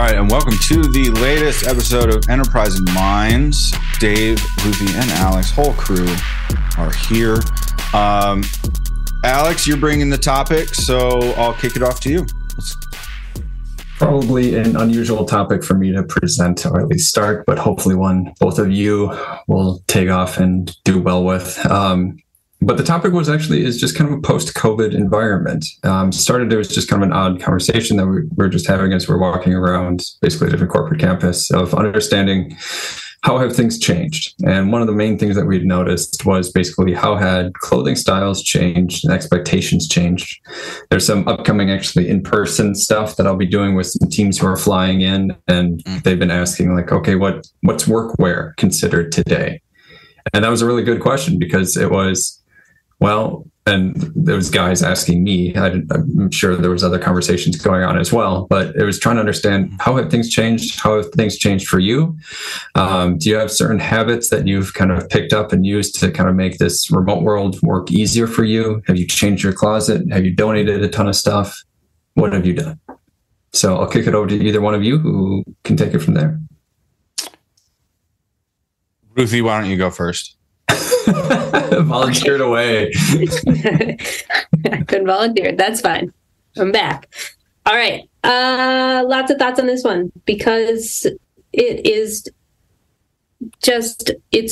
right, and welcome to the latest episode of Enterprising Minds. Dave, Ruthi, and Alex, whole crew are here. Alex, you're bringing the topic, so I'll kick it off to you. Probably an unusual topic for me to present, or at least start, but hopefully one both of you will take off and do well with. But the topic is just kind of a post-COVID environment. It was just kind of an odd conversation that we were just having as we're walking around basically a different corporate campus of understanding how have things changed. And one of the main things that we'd noticed was basically how had clothing styles changed and expectations changed. There's some upcoming actually in-person stuff that I'll be doing with some teams who are flying in, and they've been asking like, okay, what's workwear considered today? And that was a really good question because it was, well, and there was guys asking me, I'm sure there was other conversations going on as well, but it was trying to understand how have things changed? How have things changed for you? Do you have certain habits that you've kind of picked up and used to kind of make this remote world work easier for you? Have you changed your closet? Have you donated a ton of stuff? What have you done? So I'll kick it over to either one of you who can take it from there. Ruthi, why don't you go first? Volunteered away. I couldn't volunteer. That's fine. I'm back. All right. Lots of thoughts on this one because it's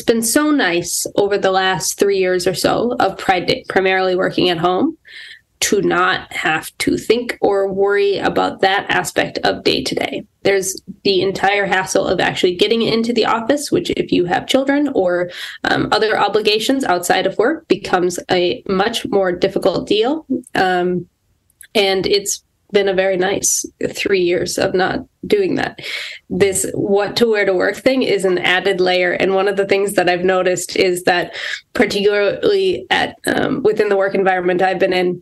been so nice over the last 3 years or so of primarily working at home to not have to think or worry about that aspect of day to day. There's the entire hassle of actually getting into the office, which if you have children or other obligations outside of work becomes a much more difficult deal. And it's been a very nice 3 years of not doing that. This what to wear to work thing is an added layer. And one of the things that I've noticed is that particularly at within the work environment I've been in,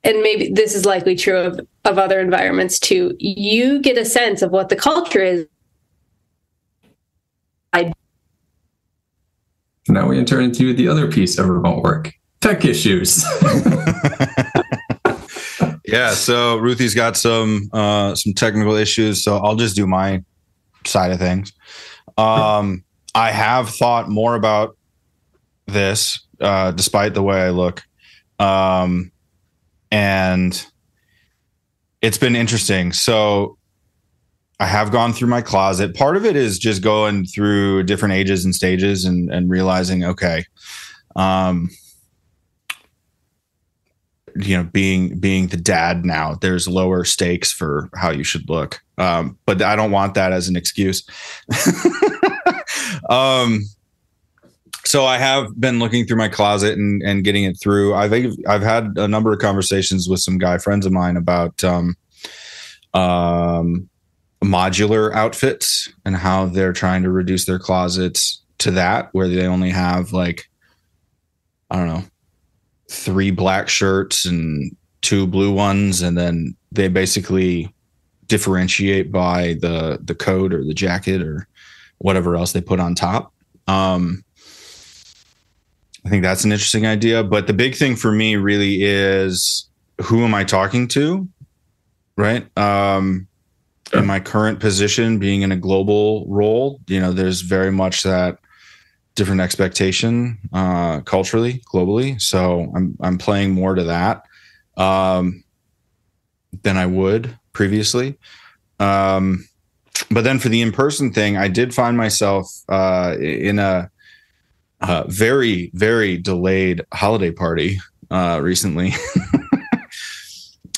and maybe this is likely true of other environments too, you get a sense of what the culture is. Now we enter into the other piece of remote work, tech issues. Yeah, so Ruthi's got some technical issues, so I'll just do my side of things. I have thought more about this, despite the way I look. And it's been interesting. So I have gone through my closet. Part of it is just going through different ages and stages and realizing, okay, being the dad now, there's lower stakes for how you should look. But I don't want that as an excuse. So I have been looking through my closet and getting it through. I've had a number of conversations with some guy friends of mine about modular outfits and how they're trying to reduce their closets to that, where they only have like, I don't know, 3 black shirts and 2 blue ones, and then they basically differentiate by the coat or the jacket or whatever else they put on top. I think that's an interesting idea, but the big thing for me really is, who am I talking to? Right? In my current position, being in a global role, there's very much that different expectation culturally, globally. So I'm playing more to that than I would previously. But then for the in-person thing, I did find myself in a very, very delayed holiday party recently.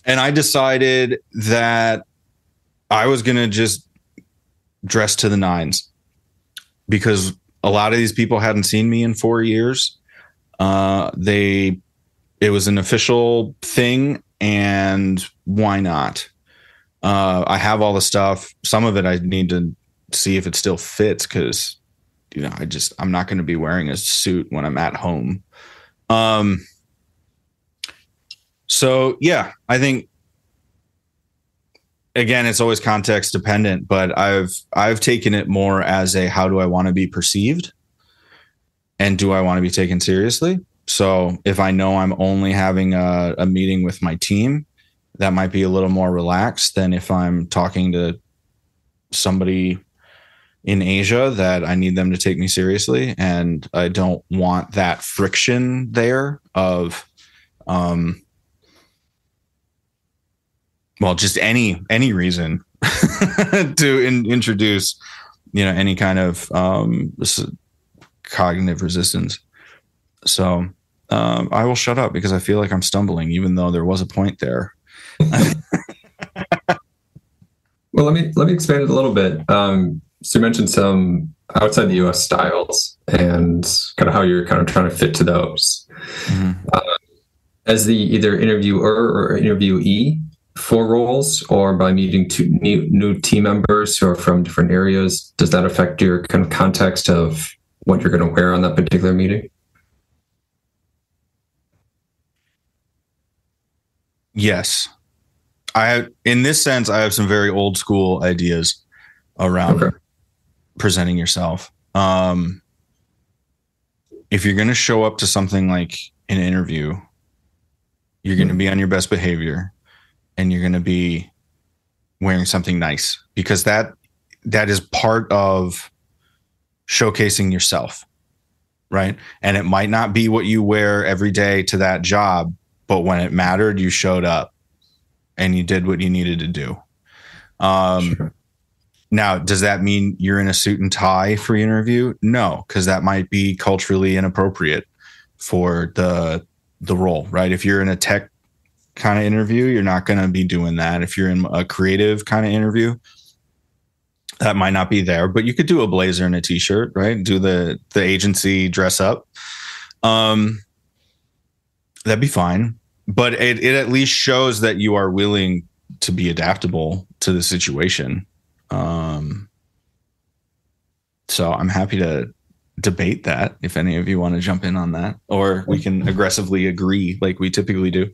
And I decided that I was going to just dress to the nines because a lot of these people hadn't seen me in 4 years. It was an official thing, and why not? I have all the stuff. Some of it I need to see if it still fits because, I'm not going to be wearing a suit when I'm at home. So yeah, I think, again, it's always context dependent, but I've taken it more as a, how do I want to be perceived? And do I want to be taken seriously? So if I know I'm only having a meeting with my team, that might be a little more relaxed than if I'm talking to somebody in Asia that I need them to take me seriously. And I don't want that friction there of, just any reason to introduce, any kind of cognitive resistance. So I will shut up because I feel like I'm stumbling, even though there was a point there. Well, let me expand it a little bit. So you mentioned some outside the U.S. styles and kind of how you're kind of trying to fit to those. Mm-hmm. As the either interviewer or interviewee for roles, or by meeting two new team members who are from different areas, does that affect your kind of context of what you're going to wear on that particular meeting? Yes. In this sense, I have some very old school ideas around presenting yourself. If you're going to show up to something like an interview, you're going to be on your best behavior and you're going to be wearing something nice, because that is part of showcasing yourself, right? And it might not be what you wear every day to that job, but when it mattered, you showed up and you did what you needed to do. Sure. Now, does that mean you're in a suit and tie for your interview? No, because that might be culturally inappropriate for the role, right? If you're in a tech kind of interview, you're not going to be doing that. If you're in a creative kind of interview, that might not be there, but you could do a blazer and a t-shirt, right? Do the agency dress up. That'd be fine. But it at least shows that you are willing to be adaptable to the situation. So I'm happy to debate that if any of you want to jump in on that, or we can aggressively agree like we typically do.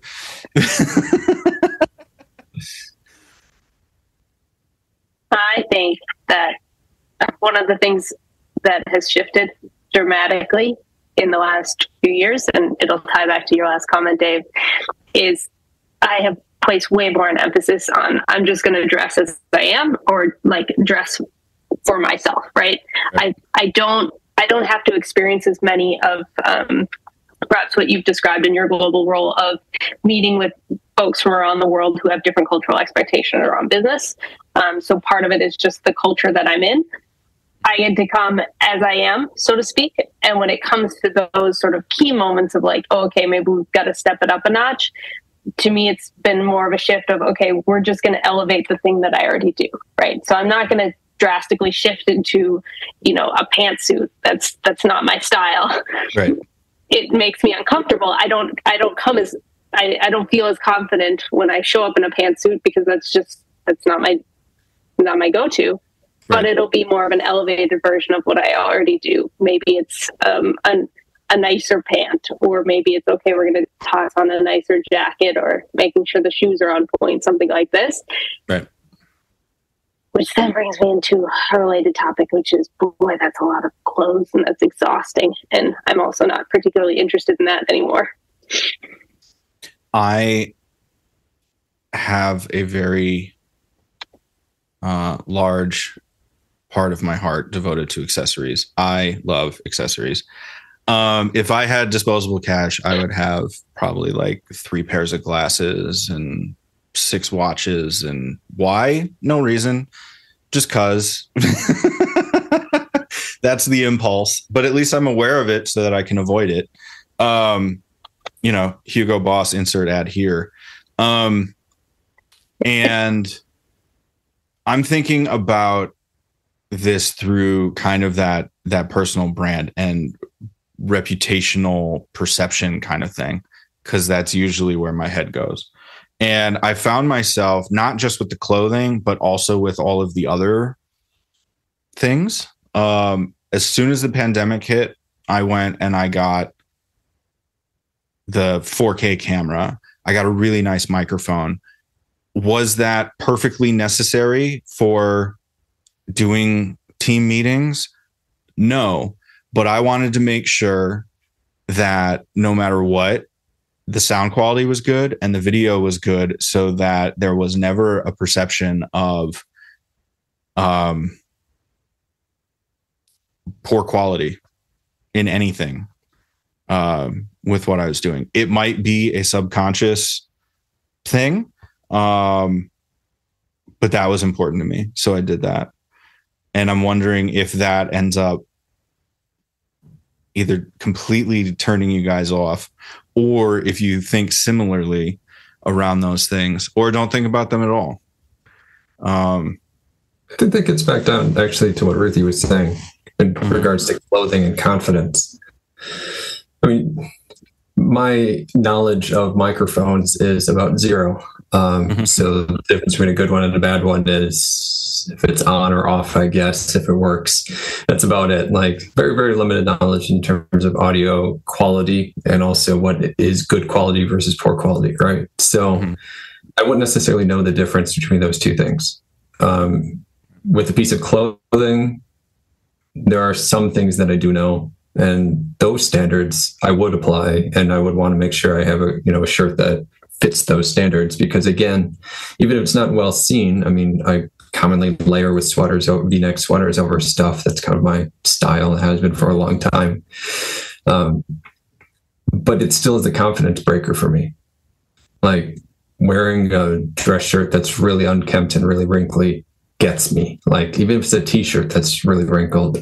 I think that one of the things that has shifted dramatically in the last few years, and it'll tie back to your last comment, Dave, is I have placed way more an emphasis on I'm just going to dress as I am, or like dress for myself, right? I don't have to experience as many of perhaps what you've described in your global role of meeting with folks from around the world who have different cultural expectations around business. So part of it is just the culture that I'm in. I get to come as I am, so to speak. And when it comes to those sort of key moments of like, oh, okay, maybe we've got to step it up a notch. To me, it's been more of a shift of, okay, we're just going to elevate the thing that I already do, right? So I'm not going to drastically shift into, a pantsuit. That's not my style. Right. It makes me uncomfortable. I don't feel as confident when I show up in a pantsuit, because that's not my go-to. Right. But it'll be more of an elevated version of what I already do. Maybe it's a nicer pant, or maybe it's okay, we're going to toss on a nicer jacket, or making sure the shoes are on point, something like this. Right. Which then brings me into a related topic, which is, boy, that's a lot of clothes and that's exhausting. And I'm also not particularly interested in that anymore. I have a very large part of my heart devoted to accessories. I love accessories. If I had disposable cash, I would have probably like 3 pairs of glasses and 6 watches. And why? No reason. Just 'cause. That's the impulse. But at least I'm aware of it so that I can avoid it. Hugo Boss, insert ad here. And I'm thinking about this through kind of that personal brand and reputational perception kind of thing, because that's usually where my head goes. And I found myself not just with the clothing, but also with all of the other things. As soon as the pandemic hit, I went and I got the 4K camera. I got a really nice microphone. Was that perfectly necessary for doing team meetings? No, but I wanted to make sure that no matter what, the sound quality was good and the video was good, so that there was never a perception of poor quality in anything with what I was doing. It might be a subconscious thing, but that was important to me. So I did that. And I'm wondering if that ends up either completely turning you guys off, or if you think similarly around those things, or don't think about them at all. I think that gets back down actually to what Ruthi was saying in regards to clothing and confidence. I mean, my knowledge of microphones is about zero. So the difference between a good one and a bad one is if it's on or off, I guess, if it works. That's about it. Like very, very limited knowledge in terms of audio quality and also what is good quality versus poor quality, right? So I wouldn't necessarily know the difference between those two things. With a piece of clothing, there are some things that I do know, and those standards I would apply, and I would want to make sure I have a shirt that fits those standards, because again, even if it's not well seen, I mean, I commonly layer with sweaters, V-neck sweaters over stuff. That's kind of my style. It has been for a long time. But it still is a confidence breaker for me. Like wearing a dress shirt that's really unkempt and really wrinkly gets me. Like even if it's a t-shirt that's really wrinkled,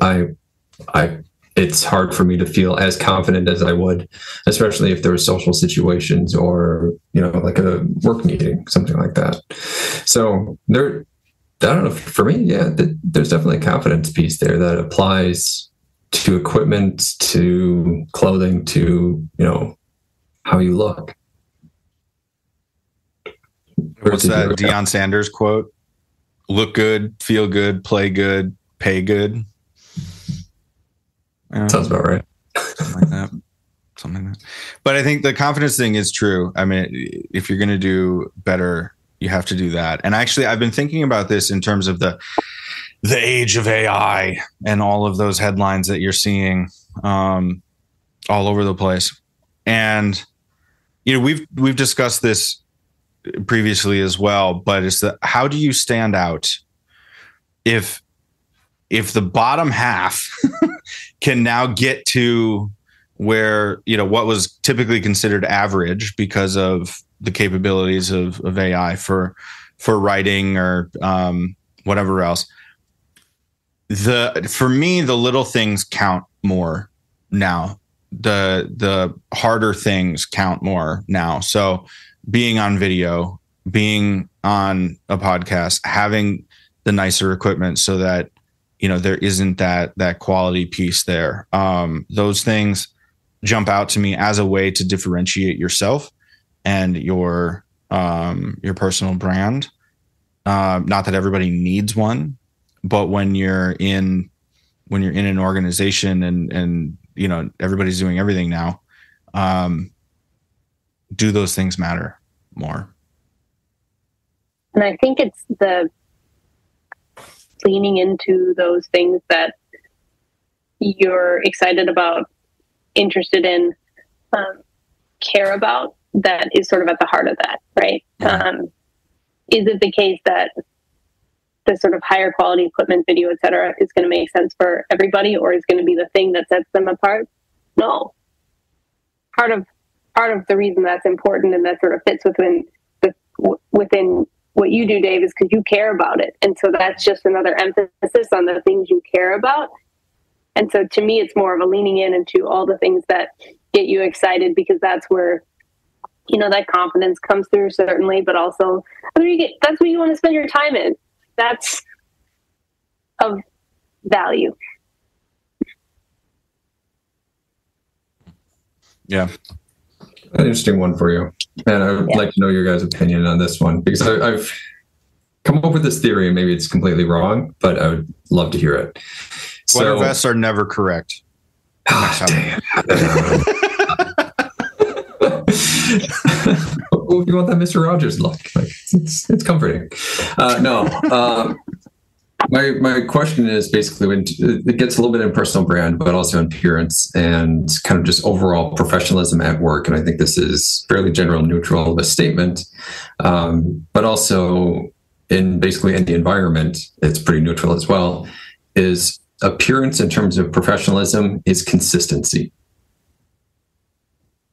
it's hard for me to feel as confident as I would, especially if there were social situations or, like a work meeting, something like that. So I don't know, for me, yeah, there's definitely a confidence piece there that applies to equipment, to clothing, to, how you look. What's that Deion Sanders quote? Look good, feel good, play good, pay good. Sounds about right. Something like that. But I think the confidence thing is true. I mean, if you're going to do better, you have to do that. And actually, I've been thinking about this in terms of the age of AI and all of those headlines that you're seeing all over the place. And we've discussed this previously as well. But it's how do you stand out if the bottom half can now get to where, what was typically considered average because of the capabilities of AI for writing or whatever else. For me, the little things count more now. The harder things count more now. So being on video, being on a podcast, having the nicer equipment so that there isn't that quality piece there. Those things jump out to me as a way to differentiate yourself and your personal brand. Not that everybody needs one, but when you're in an organization and everybody's doing everything now, do those things matter more? And I think it's the leaning into those things that you're excited about, interested in, care about, that is sort of at the heart of that, right? Is it the case that the sort of higher quality equipment, video, et cetera, is going to make sense for everybody, or is going to be the thing that sets them apart? No. Part of the reason that's important and that sort of fits within what you do, Dave, is because you care about it. And so that's just another emphasis on the things you care about. And so to me, it's more of a leaning in into all the things that get you excited, because that's where, that confidence comes through, certainly, but also that's what you want to spend your time in. That's of value. Yeah. An interesting one for you. And I would like to know your guys' opinion on this one, because I've come up with this theory, and maybe it's completely wrong, but I would love to hear it. Sweater vests are never correct. Oh, damn. Well, if you want that Mr. Rogers look, like it's comforting. My question is basically, when it gets a little bit in personal brand, but also in appearance and kind of just overall professionalism at work. And I think this is fairly general neutral of a statement. But also in basically any environment, it's pretty neutral as well, is appearance in terms of professionalism is consistency.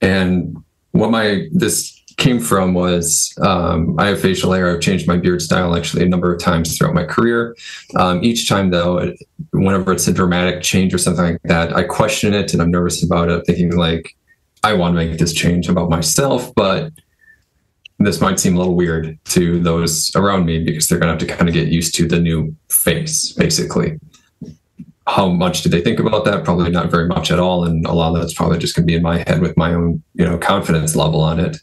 And what this came from was I have facial hair. I've changed my beard style actually a number of times throughout my career. Each time, though, whenever it's a dramatic change or something like that, I question it and I'm nervous about it, thinking like, I want to make this change about myself, but this might seem a little weird to those around me because they're going to have to kind of get used to the new face, basically. How much did they think about that? Probably not very much at all. And a lot of that's probably just going to be in my head with my own, confidence level on it.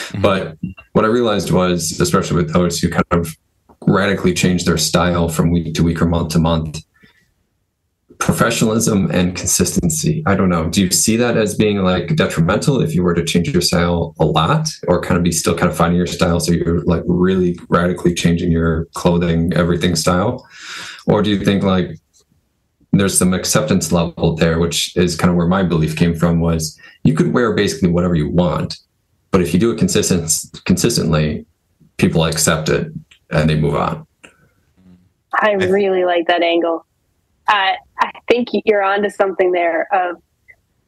Mm-hmm. But what I realized was, especially with those who kind of radically change their style from week to week or month to month, professionalism and consistency. I don't know. Do you see that as being like detrimental if you were to change your style a lot, or kind of be still kind of finding your style? So you're like really radically changing your clothing, everything style? Or do you think like there's some acceptance level there, which is kind of where my belief came from, was you could wear basically whatever you want, but if you do it consistently, people accept it and they move on. I really like that angle. I think you're onto something there of,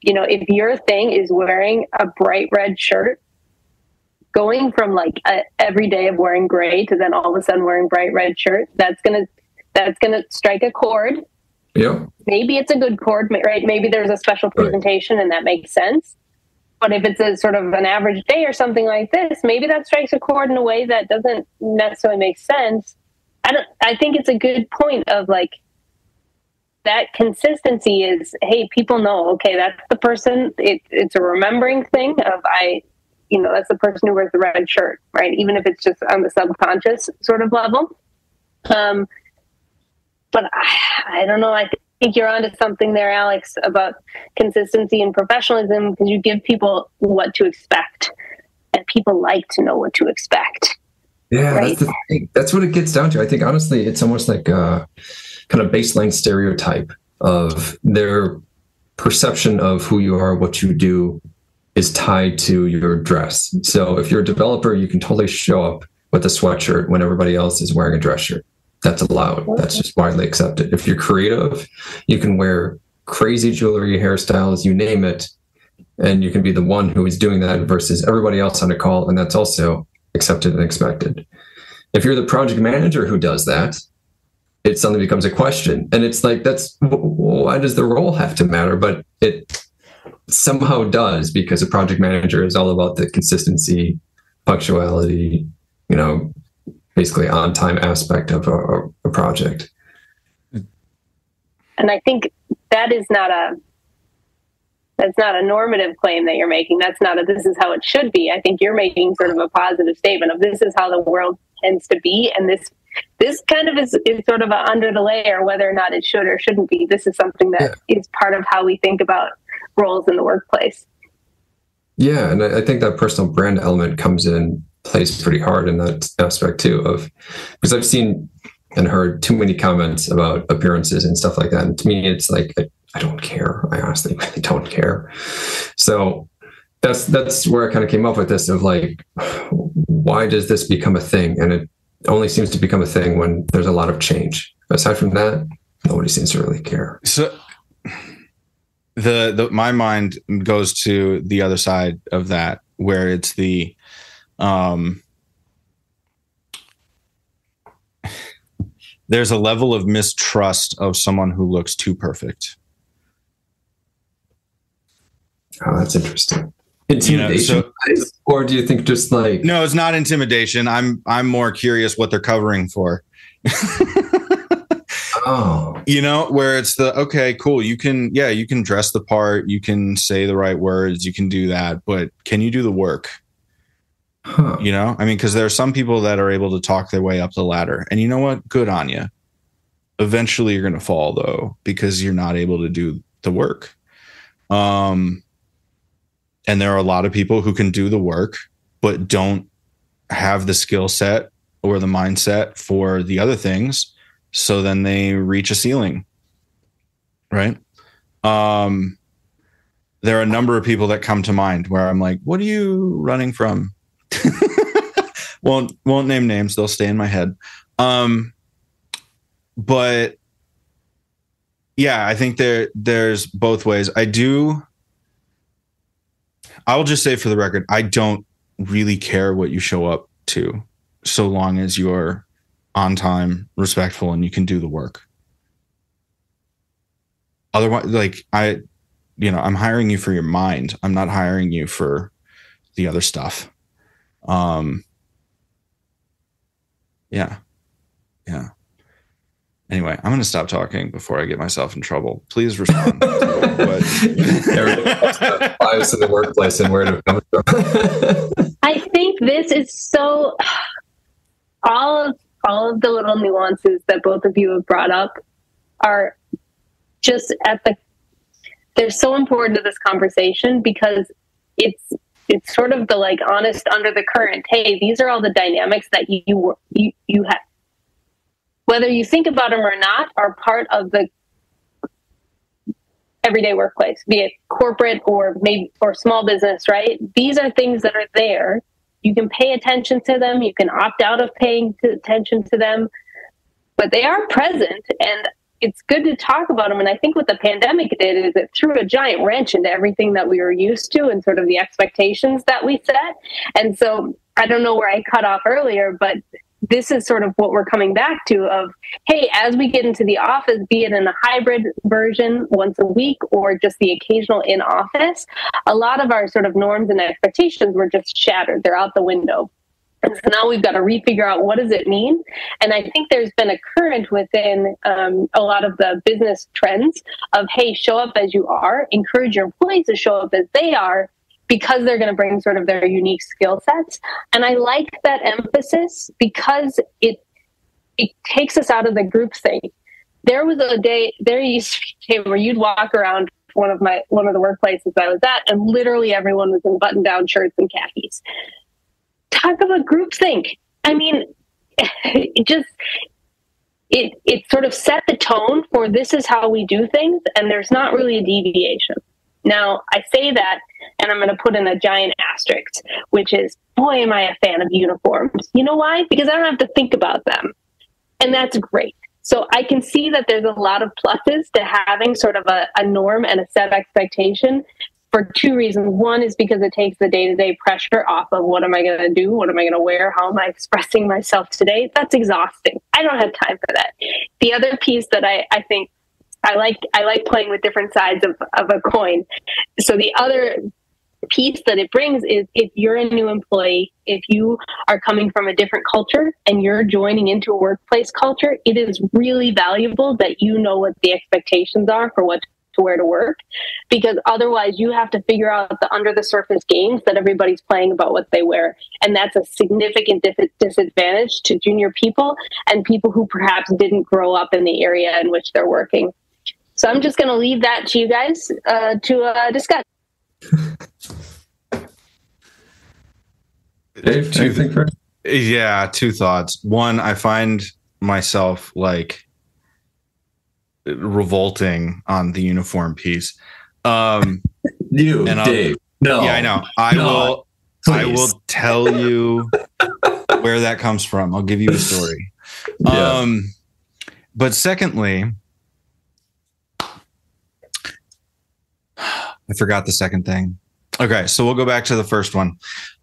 if your thing is wearing a bright red shirt, going from like every day of wearing gray to then all of a sudden wearing bright red shirt, that's going to strike a chord. Yeah. Maybe it's a good chord, right? Maybe there's a special presentation and that makes sense. But if it's a sort of an average day or something like this, maybe that strikes a chord in a way that doesn't necessarily make sense. I think it's a good point of like, that consistency is, hey, people know, okay, that's the person. It's a remembering thing of that's the person who wears the red shirt, right? Even if it's just on the subconscious sort of level. But I don't know. I think you're onto something there, Alex, about consistency and professionalism, because you give people what to expect, and people like to know what to expect. Yeah, right? That's the thing. That's what it gets down to. I think honestly, it's almost like a kind of baseline stereotype of their perception of who you are, what you do, is tied to your dress. So if you're a developer, you can totally show up with a sweatshirt when everybody else is wearing a dress shirt. That's allowed. That's just widely accepted. If you're creative, you can wear crazy jewelry, hairstyles, you name it, and you can be the one who is doing that versus everybody else on a call, and that's also accepted and expected. If you're the project manager who does that, it suddenly becomes a question. And it's like, why does the role have to matter? But it somehow does, because a project manager is all about the consistency, punctuality, basically on-time aspect of a project. And I think that's not a normative claim that you're making. That's not this is how it should be. I think you're making sort of a positive statement of this is how the world tends to be. And this kind of is sort of under the layer, whether or not it should or shouldn't be. This is something that is part of how we think about roles in the workplace. Yeah. And I think that personal brand element plays pretty hard in that aspect too, because I've seen and heard too many comments about appearances and stuff like that. And to me, it's like, I don't care. I honestly really don't care. So that's where I kind of came up with this of like, why does this become a thing? And it only seems to become a thing when there's a lot of change. Aside from that, nobody seems to really care. So my mind goes to the other side of that, where it's there's a level of mistrust of someone who looks too perfect. Oh, that's interesting. Intimidation, or do you think just like... No, it's not intimidation. I'm more curious what they're covering for. Oh, where it's okay, cool. You can dress the part. You can say the right words. You can do that, but can you do the work? Huh. Because there are some people that are able to talk their way up the ladder, and you know what? Good on you. Eventually you're going to fall though, because you're not able to do the work. And there are a lot of people who can do the work, but don't have the skill set or the mindset for the other things. So then they reach a ceiling, right? There are a number of people that come to mind where I'm like, what are you running from? Won't name names. They'll stay in my head. But yeah, I think there's both ways. I will just say for the record, I don't really care what you show up to, so long as you're on time, respectful, and you can do the work. Otherwise, like I'm hiring you for your mind. I'm not hiring you for the other stuff. Yeah. Anyway, I'm going to stop talking before I get myself in trouble. Please respond. Everything applies to the workplace and where to come from. I think this is so. All of the little nuances that both of you have brought up are just they're so important to this conversation, because it's sort of the like honest under the current. Hey, these are all the dynamics that you have, whether you think about them or not, are part of the everyday workplace, be it corporate or small business, right? These are things that are there. You can pay attention to them. You can opt out of paying attention to them, but they are present, and it's good to talk about them. And I think what the pandemic did is it threw a giant wrench into everything that we were used to and sort of the expectations that we set. And so I don't know where I cut off earlier, but this is sort of what we're coming back to of, hey, as we get into the office, be it in a hybrid version once a week or just the occasional in office, a lot of our sort of norms and expectations were just shattered. They're out the window. And so now we've got to refigure out, what does it mean? And I think there's been a current within a lot of the business trends of, hey, show up as you are, encourage your employees to show up as they are, because they're going to bring sort of their unique skill sets. And I like that emphasis because it takes us out of the group thing. There used to be a day where you'd walk around one of the workplaces I was at, and literally everyone was in button-down shirts and khakis. Talk about groupthink. I mean, it sort of set the tone for this is how we do things, and there's not really a deviation. Now, I say that, and I'm going to put in a giant asterisk, which is, boy, am I a fan of uniforms. You know why? Because I don't have to think about them. And that's great. So I can see that there's a lot of pluses to having sort of a norm and a set expectation for two reasons. One is because it takes the day-to-day pressure off of what am I going to do? What am I going to wear? How am I expressing myself today? That's exhausting. I don't have time for that. The other piece that I think I like playing with different sides of a coin. So the other piece that it brings is, if you're a new employee, if you are coming from a different culture and you're joining into a workplace culture, it is really valuable that you know what the expectations are for what to wear to work, because otherwise you have to figure out the under the surface games that everybody's playing about what they wear. And that's a significant disadvantage to junior people and people who perhaps didn't grow up in the area in which they're working. So I'm just going to leave that to you guys to discuss. Dave, do you think first? Yeah, two thoughts. One, I find myself like revolting on the uniform piece. Dave. No. Yeah, I know. I will tell you where that comes from. I'll give you a story. Yeah. But secondly, I forgot the second thing. Okay, so we'll go back to the first one.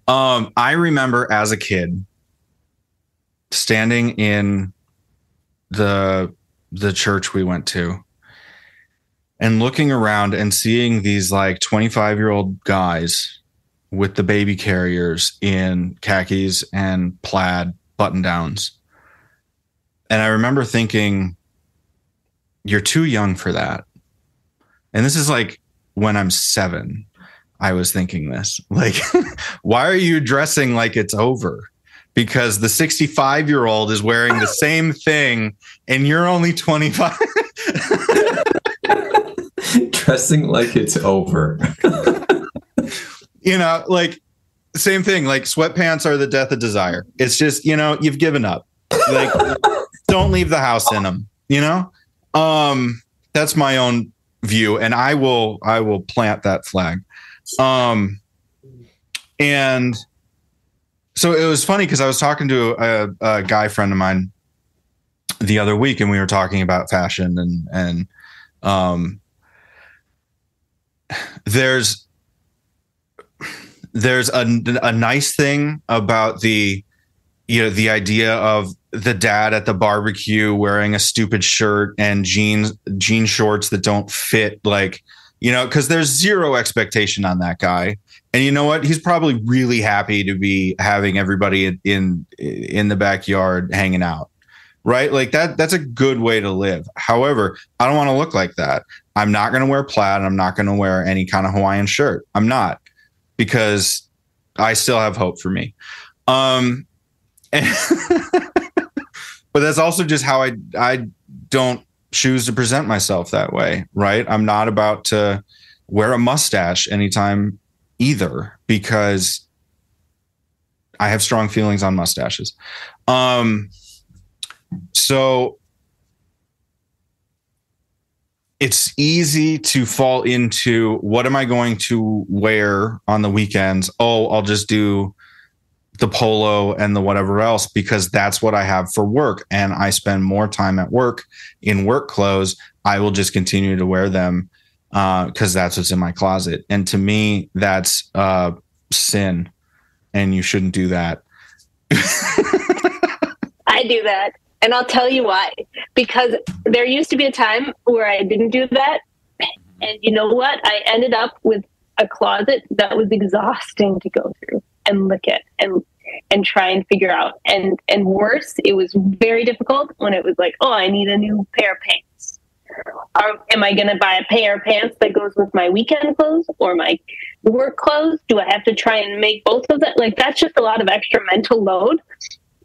I remember as a kid standing in the church we went to and looking around and seeing these like 25-year-old guys with the baby carriers in khakis and plaid button downs. And I remember thinking, you're too young for that. And this is like when I'm 7, I was thinking this, like, why are you dressing like it's over? Because the 65-year-old is wearing the same thing and you're only 25. Dressing like it's over. You know, like same thing, like sweatpants are the death of desire. It's just, you know, you've given up. Like, don't leave the house in them, you know? That's my own view, and I will plant that flag. And so it was funny because I was talking to a guy friend of mine the other week, and we were talking about fashion, and there's a nice thing about the idea of the dad at the barbecue wearing a stupid shirt and jean shorts that don't fit, like, because there's zero expectation on that guy. And you know what? He's probably really happy to be having everybody in the backyard hanging out, right? Like that's a good way to live. However, I don't want to look like that. I'm not going to wear plaid. I'm not going to wear any kind of Hawaiian shirt. I'm not, because I still have hope for me. But that's also just how I don't choose to present myself that way, right? I'm not about to wear a mustache anytime either, because I have strong feelings on mustaches. So it's easy to fall into, what am I going to wear on the weekends? Oh, I'll just do the polo and the whatever else, because that's what I have for work. And I spend more time at work in work clothes. I will just continue to wear them because that's what's in my closet. And to me, that's sin, and you shouldn't do that. I do that. And I'll tell you why. Because there used to be a time where I didn't do that. And you know what? I ended up with a closet that was exhausting to go through and look at and try and figure out. And worse, it was very difficult when it was like, oh, I need a new pair of pants. Am I going to buy a pair of pants that goes with my weekend clothes or my work clothes? Do I have to try and make both of that? Like, that's just a lot of extra mental load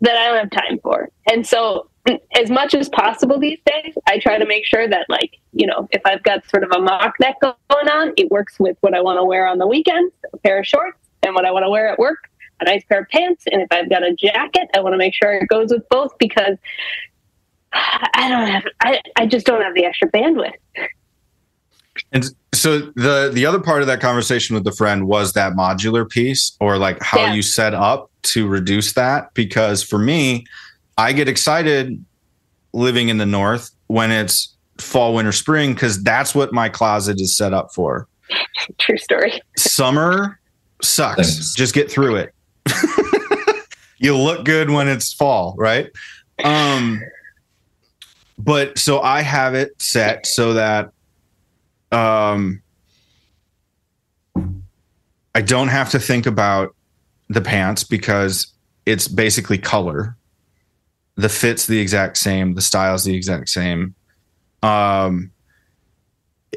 that I don't have time for. And so as much as possible these days, I try to make sure that, like, if I've got sort of a mock neck going on, it works with what I want to wear on the weekends, a pair of shorts, and what I want to wear at work, a nice pair of pants. And if I've got a jacket, I want to make sure it goes with both, because I just don't have the extra bandwidth. And so the other part of that conversation with the friend was that modular piece, or like how you set up to reduce that. Because for me, I get excited living in the North when it's fall, winter, spring, because that's what my closet is set up for. True story. Summer sucks. Thanks. Just get through it. You look good when it's fall, right? But so I have it set so that I don't have to think about the pants, because it's basically color. The fit's the exact same. The style's the exact same. Am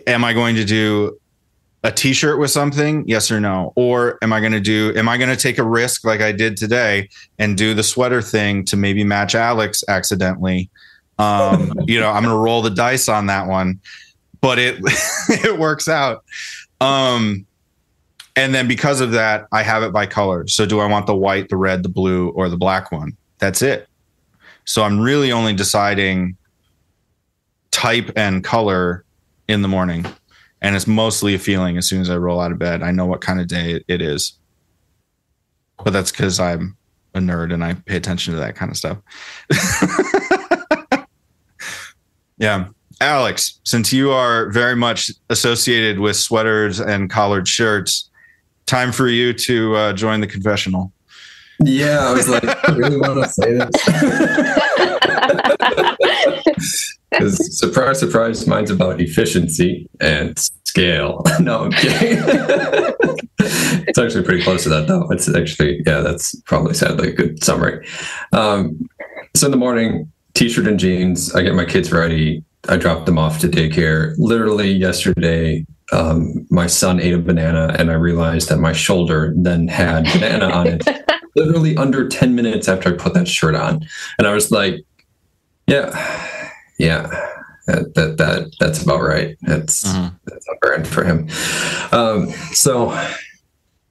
I going to do a t-shirt with something? Yes or no? Or am I going to take a risk like I did today and do the sweater thing to maybe match Alex accidentally? I'm going to roll the dice on that one, but it works out. And then because of that, I have it by color. So do I want the white, the red, the blue, or the black one? That's it. So I'm really only deciding type and color in the morning. And it's mostly a feeling as soon as I roll out of bed. I know what kind of day it is. But that's because I'm a nerd and I pay attention to that kind of stuff. Yeah. Alex, since you are very much associated with sweaters and collared shirts, time for you to join the confessional. Yeah, I was like, I really want to say this. Because surprise, surprise, mine's about efficiency and scale. No, I'm kidding. It's actually pretty close to that, though. It's actually, that's probably sadly a good summary. So in the morning, t-shirt and jeans, I get my kids ready. I drop them off to daycare. Literally yesterday, my son ate a banana and I realized that my shoulder then had banana on it. Literally under 10 minutes after I put that shirt on. And I was like, that's about right. That's a burn for him. So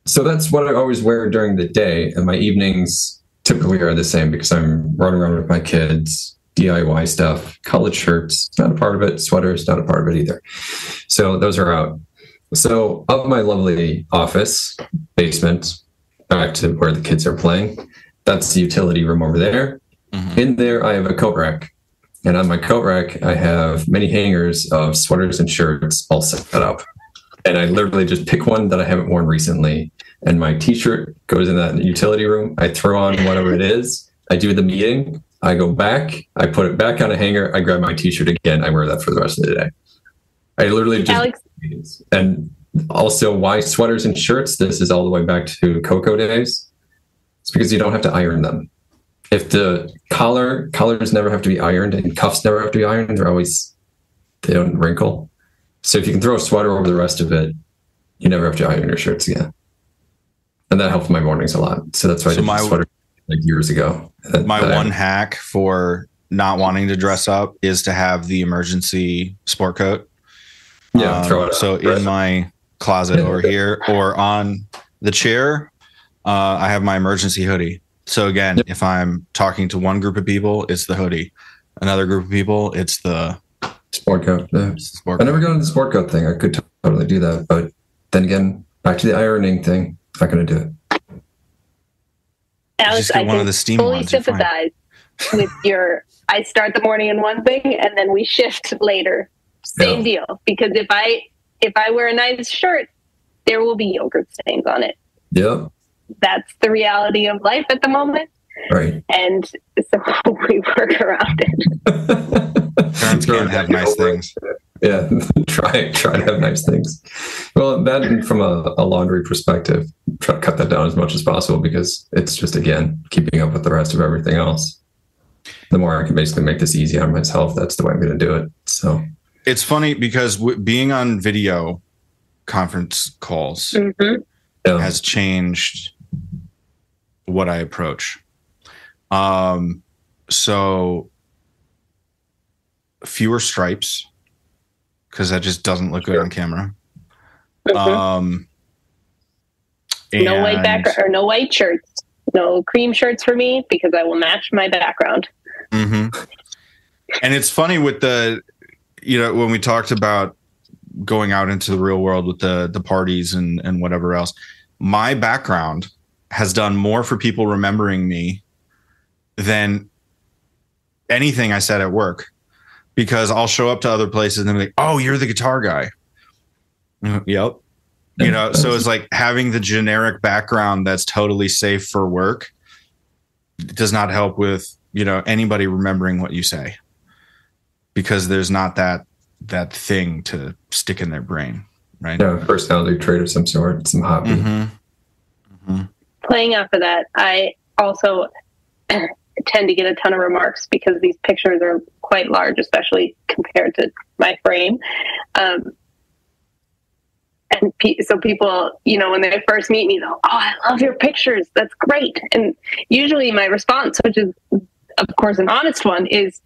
that's what I always wear during the day. And my evenings typically are the same because I'm running around with my kids, DIY stuff, college shirts, not a part of it. Sweaters, not a part of it either. So those are out. So up my lovely office, basement, back to where the kids are playing. That's the utility room over there. Mm-hmm. In there, I have a coat rack. And on my coat rack, I have many hangers of sweaters and shirts all set up. And I literally just pick one that I haven't worn recently. And my t-shirt goes in that utility room. I throw on whatever it is. I do the meeting. I go back. I put it back on a hanger. I grab my t-shirt again. I wear that for the rest of the day. I literally just... Alex. And also, why sweaters and shirts? This is all the way back to Coco days. It's because you don't have to iron them. If the collars never have to be ironed and cuffs never have to be ironed, they don't wrinkle. So if you can throw a sweater over the rest of it, you never have to iron your shirts again. And that helps my mornings a lot. So that's why I did the sweater like years ago. My one hack for not wanting to dress up is to have the emergency sport coat. Yeah, throw it so in my closet over here or on the chair, I have my emergency hoodie. So again, if I'm talking to one group of people, it's the hoodie. Another group of people, it's the sport coat. Yeah. I never got into the sport coat thing. I could totally do that. But then again, back to the ironing thing, not going to do it. Alex, I can fully sympathize with your, I start the morning in one thing and then we shift later. Same deal. Because if I wear a nice shirt, there will be yogurt stains on it. Yep. That's the reality of life at the moment. Right. And so we work around it. Parents can't have nice things. Yeah. Try to have nice things. Well, that and from a laundry perspective, try to cut that down as much as possible because it's just, again, keeping up with the rest of everything else. The more I can basically make this easy on myself, that's the way I'm going to do it. So it's funny because being on video conference calls has changed what I approach. So fewer stripes because that just doesn't look good on camera. No white background or no white shirts, no cream shirts for me because I will match my background. And it's funny with when we talked about going out into the real world with the parties and whatever else, my background has done more for people remembering me than anything I said at work, because I'll show up to other places and they're like, "Oh, you're the guitar guy." Yep. So it's like having the generic background that's totally safe for work does not help with, anybody remembering what you say, because there's not that thing to stick in their brain. Right. Yeah. Personality trait of some sort, some hobby. Playing off of that, I also tend to get a ton of remarks because these pictures are quite large, especially compared to my frame. So people, when they first meet me, they'll, "Oh, I love your pictures. That's great." And usually my response, which is, of course, an honest one, is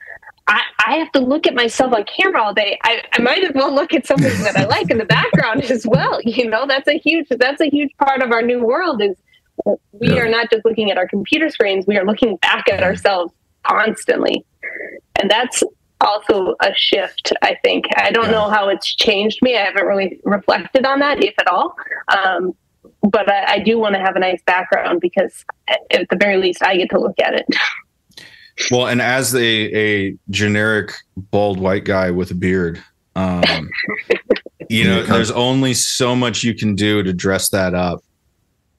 I have to look at myself on camera all day. I might as well look at something that I like in the background as well. That's a huge part of our new world is we are not just looking at our computer screens. We are looking back at ourselves constantly. And that's also a shift, I think. I don't know how it's changed me. I haven't really reflected on that, if at all. But I do want to have a nice background because at the very least, I get to look at it. Well, and as a generic bald white guy with a beard, there's only so much you can do to dress that up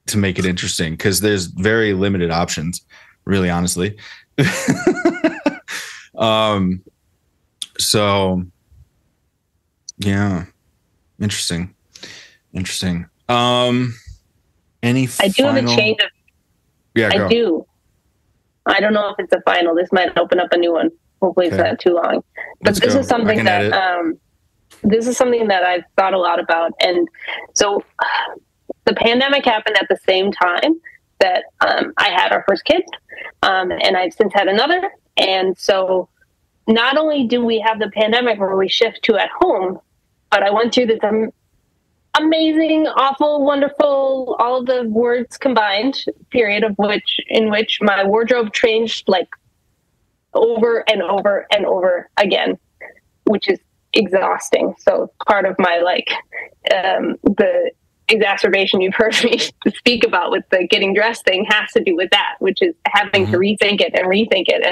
to make it interesting, because there's very limited options, really, honestly. So yeah, interesting. I do have a change of. Yeah, I do. I don't know if it's a final. This might open up a new one. Hopefully, it's not too long. But this is something that I've thought a lot about, and so the pandemic happened at the same time that I had our first kid, and I've since had another, and so. Not only do we have the pandemic where we shift to at home, but I went through this amazing, awful, wonderful, all the words combined period in which my wardrobe changed like over and over and over again, which is exhausting. So part of my the exacerbation you've heard me speak about with the getting dressed thing has to do with that, which is having to rethink it and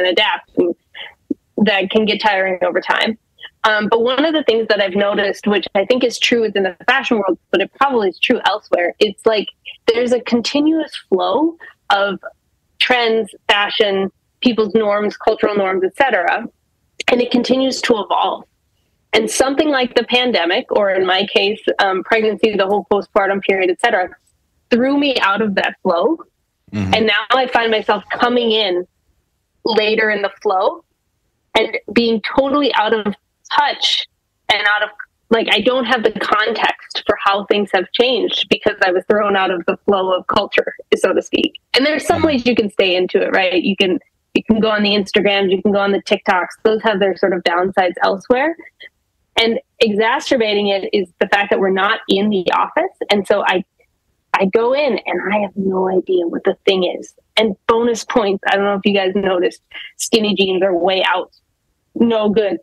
adapt. And that can get tiring over time. But one of the things that I've noticed, which I think is true within the fashion world, but it probably is true elsewhere, it's like there's a continuous flow of trends, fashion, people's norms, cultural norms, etc., and it continues to evolve. And something like the pandemic, or in my case, pregnancy, the whole postpartum period, etc., threw me out of that flow. Mm-hmm. And now I find myself coming in later in the flow and being totally out of touch and out of, like, I don't have the context for how things have changed because I was thrown out of the flow of culture, so to speak. And there's some ways you can stay into it, right? You can go on the Instagrams, you can go on the TikToks. Those have their sort of downsides elsewhere. And exacerbating it is the fact that we're not in the office. And so I go in and I have no idea what the thing is. And bonus points, I don't know if you guys noticed, skinny jeans are way out. No good.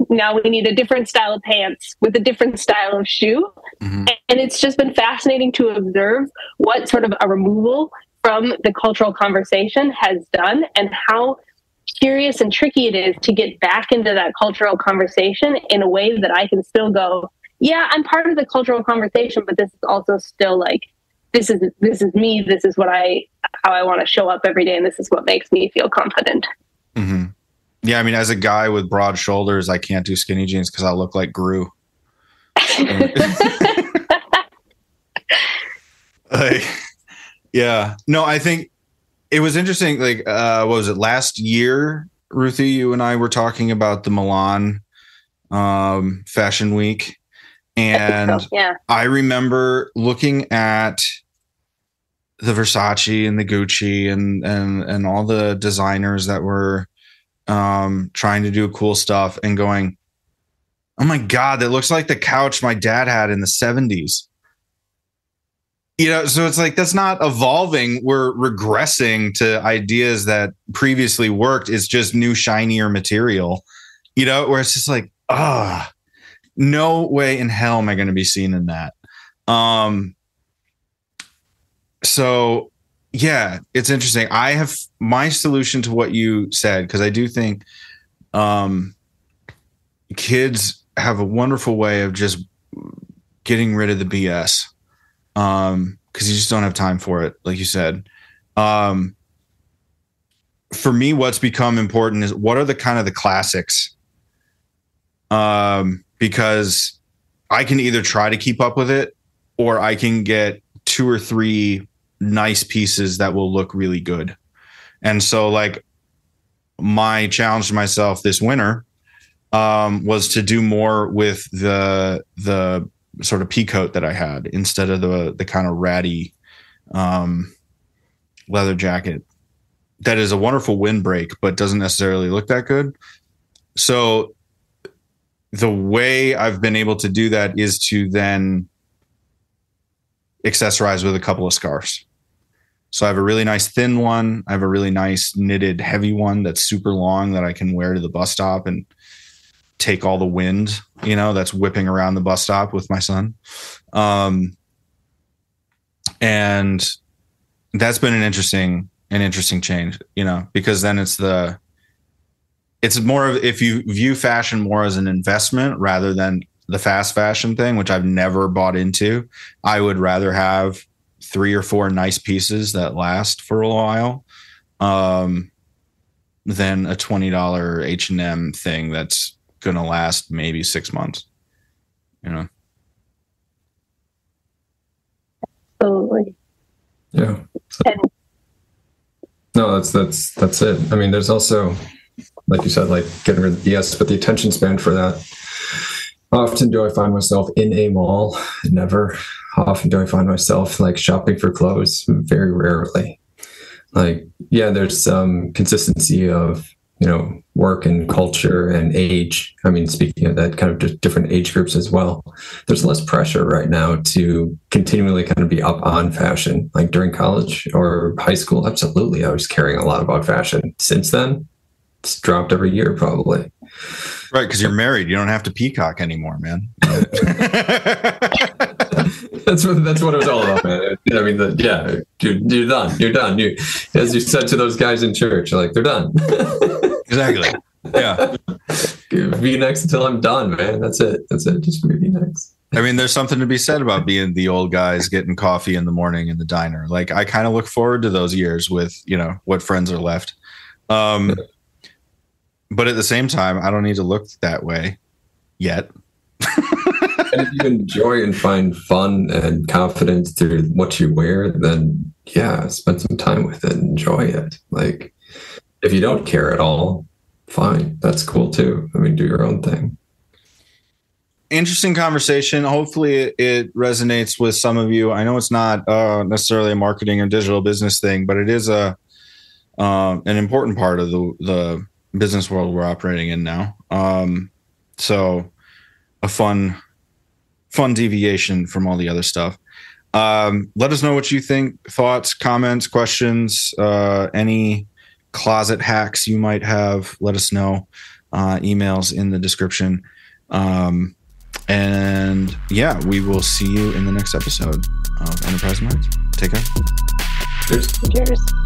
Now we need a different style of pants with a different style of shoe. Mm-hmm. And it's just been fascinating to observe what sort of a removal from the cultural conversation has done and how curious and tricky it is to get back into that cultural conversation in a way that I can still go, yeah, I'm part of the cultural conversation, but this is also still like, this is me. This is how I want to show up every day. And this is what makes me feel confident. Mm-hmm. Yeah. I mean, as a guy with broad shoulders, I can't do skinny jeans because I look like Gru. Yeah. No, I think it was interesting. Like, what was it? Last year, Ruthie, you and I were talking about the Milan Fashion Week. And I remember looking at the Versace and the Gucci and all the designers that were trying to do cool stuff and going, oh my God, that looks like the couch my dad had in the 70s. You know, so it's like, that's not evolving. We're regressing to ideas that previously worked. It's just new, shinier material, you know, where it's just like, no way in hell am I going to be seen in that. So yeah, it's interesting. I have my solution to what you said, because I do think kids have a wonderful way of just getting rid of the BS. Because you just don't have time for it, like you said. For me, what's become important is what are the kind of the classics? Because I can either try to keep up with it, or I can get 2 or 3 nice pieces that will look really good. And so, like, my challenge to myself this winter was to do more with the sort of pea coat that I had instead of the kind of ratty leather jacket that is a wonderful windbreak, but doesn't necessarily look that good. So the way I've been able to do that is to then accessorize with a couple of scarves. So I have a really nice thin one. I have a really nice knitted heavy one that's super long that I can wear to the bus stop and take all the wind, you know, that's whipping around the bus stop with my son. And that's been an interesting change, you know, because then it's more of, if you view fashion more as an investment rather than the fast fashion thing, which I've never bought into, I would rather have 3 or 4 nice pieces that last for a while, than a $20 H&M thing that's going to last maybe 6 months, you know? Absolutely. Yeah. No, that's it. I mean, there's also, like you said, like getting rid of the BS, but the attention span for that. How often do I find myself in a mall? Never. How often do I find myself like shopping for clothes? Very rarely. Like, yeah, there's some consistency of, you know, work and culture and age. I mean, speaking of that, kind of just different age groups as well. There's less pressure right now to continually kind of be up on fashion. Like during college or high school, absolutely, I was caring a lot about fashion. Since then, it's dropped every year probably. Right, because you're married. You don't have to peacock anymore, man. That's what it was all about, man. I mean, you're done. You're done. You, as you said to those guys in church, like, they're done. Exactly. Yeah. V-necks until I'm done, man. That's it. Just V-necks. I mean, there's something to be said about being the old guys getting coffee in the morning in the diner. Like, I kind of look forward to those years with, what friends are left. But at the same time, I don't need to look that way yet. And if you enjoy and find fun and confidence through what you wear, then yeah, spend some time with it. Enjoy it. Like, if you don't care at all, fine. That's cool too. I mean, do your own thing. Interesting conversation. Hopefully it resonates with some of you. I know it's not necessarily a marketing or digital business thing, but it is an important part of the business world we're operating in now. So a fun deviation from all the other stuff. Let us know what you think, thoughts, comments, questions, any closet hacks you might have. Let us know. Emails in the description. And yeah, we will see you in the next episode of Enterprising Minds. Take care. Cheers. Cheers.